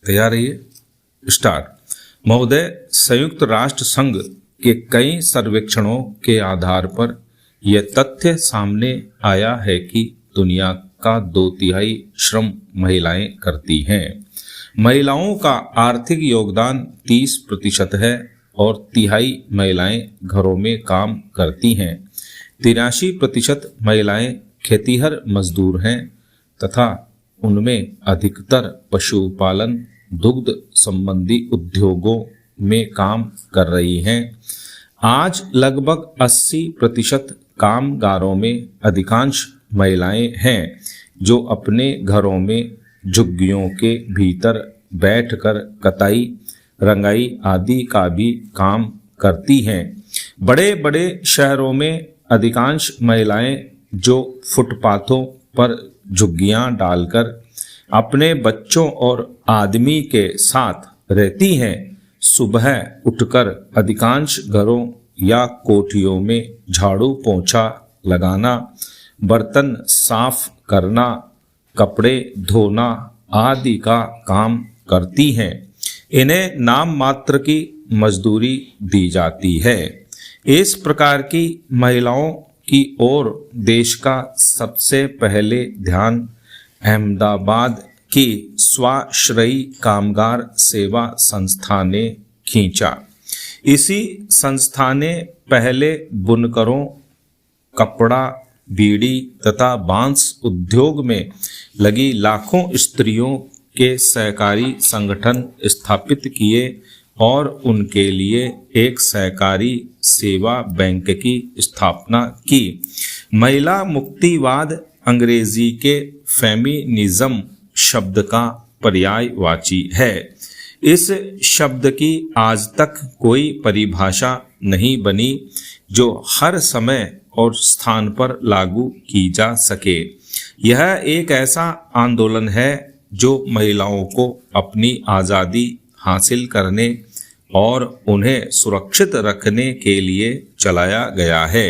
तैयार रहिए। स्टार्ट। महोदय, संयुक्त राष्ट्र संघ के कई सर्वेक्षणों के आधार पर यह तथ्य सामने आया है कि दुनिया का 2/3 श्रम महिलाएं करती हैं। महिलाओं का आर्थिक योगदान 30% है और तिहाई महिलाएं घरों में काम करती हैं। 83% महिलाएं खेतीहर मजदूर हैं तथा उनमें अधिकतर पशुपालन, दुग्ध संबंधी उद्योगों में काम कर रही हैं। आज लगभग 80% कामगारों में अधिकांश महिलाएं हैं जो अपने घरों में झुग्गियों के भीतर बैठकर कताई, रंगाई आदि का भी काम करती हैं। बड़े बड़े शहरों में अधिकांश महिलाएं जो फुटपाथों पर झुग्गियां डालकर अपने बच्चों और आदमी के साथ रहती हैं, सुबह उठकर अधिकांश घरों या कोठियों में झाड़ू पोंछा लगाना, बर्तन साफ करना, कपड़े धोना आदि का काम करती हैं। इन्हें नाम मात्र की मजदूरी दी जाती है। इस प्रकार की महिलाओं की ओर देश का सबसे पहले ध्यान अहमदाबाद की स्वाश्रयी कामगार सेवा संस्था ने खींचा। इसी संस्था ने पहले बुनकरों, कपड़ा, बीड़ी तथा बांस उद्योग में लगी लाखों स्त्रियों के सहकारी संगठन स्थापित किए और उनके लिए एक सहकारी सेवा बैंक की स्थापना की। महिला मुक्तिवाद अंग्रेजी के फेमिनिज्म शब्द का पर्यायवाची है। इस शब्द की आज तक कोई परिभाषा नहीं बनी जो हर समय और स्थान पर लागू की जा सके। यह एक ऐसा आंदोलन है जो महिलाओं को अपनी आज़ादी हासिल करने और उन्हें सुरक्षित रखने के लिए चलाया गया है।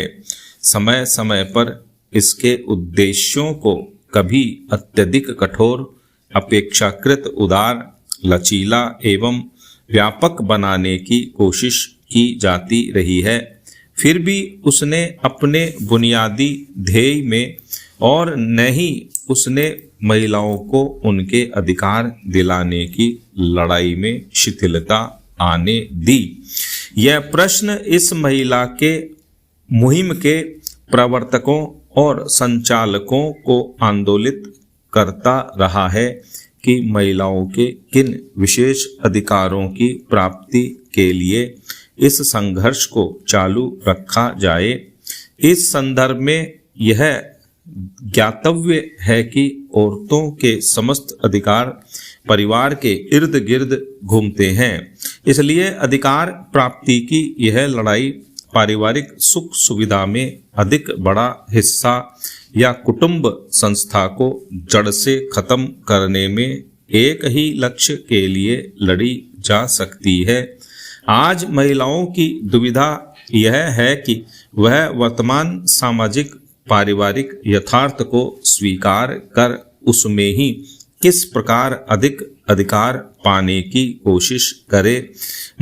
समय समय पर इसके उद्देश्यों को कभी अत्यधिक कठोर, अपेक्षाकृत उदार, लचीला एवं व्यापक बनाने की कोशिश की जाती रही है। फिर भी उसने अपने बुनियादी ध्येय में और न ही उसने महिलाओं को उनके अधिकार दिलाने की लड़ाई में शिथिलता आने दी। यह प्रश्न इस महिला के मुहिम के प्रवर्तकों और संचालकों को आंदोलित करता रहा है कि महिलाओं के किन विशेष अधिकारों की प्राप्ति के लिए इस संघर्ष को चालू रखा जाए। इस संदर्भ में यह ज्ञातव्य है कि औरतों के समस्त अधिकार परिवार के इर्द गिर्द घूमते हैं। इसलिए अधिकार प्राप्ति की यह लड़ाई पारिवारिक सुख सुविधा में अधिक बड़ा हिस्सा या कुटुंब संस्था को जड़ से खत्म करने में एक ही लक्ष्य के लिए लड़ी जा सकती है। आज महिलाओं की दुविधा यह है कि वह वर्तमान सामाजिक पारिवारिक यथार्थ को स्वीकार कर उसमें ही किस प्रकार अधिक अधिकार पाने की कोशिश करे।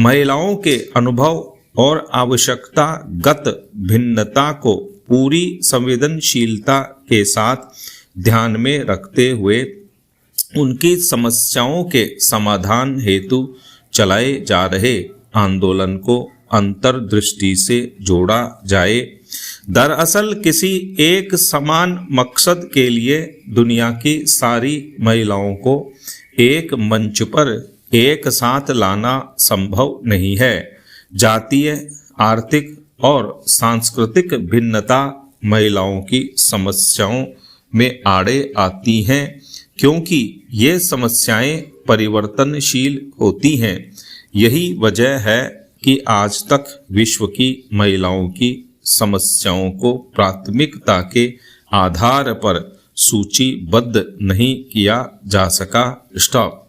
महिलाओं के अनुभव और आवश्यकतागत भिन्नता को पूरी संवेदनशीलता के साथ ध्यान में रखते हुए उनकी समस्याओं के समाधान हेतु चलाए जा रहे आंदोलन को अंतर्दृष्टि से जोड़ा जाए। दरअसल किसी एक समान मकसद के लिए दुनिया की सारी महिलाओं को एक मंच पर एक साथ लाना संभव नहीं है। जातीय, आर्थिक और सांस्कृतिक भिन्नता महिलाओं की समस्याओं में आड़े आती हैं क्योंकि ये समस्याएं परिवर्तनशील होती हैं। यही वजह है कि आज तक विश्व की महिलाओं की समस्याओं को प्राथमिकता के आधार पर सूचीबद्ध नहीं किया जा सका। स्टॉप।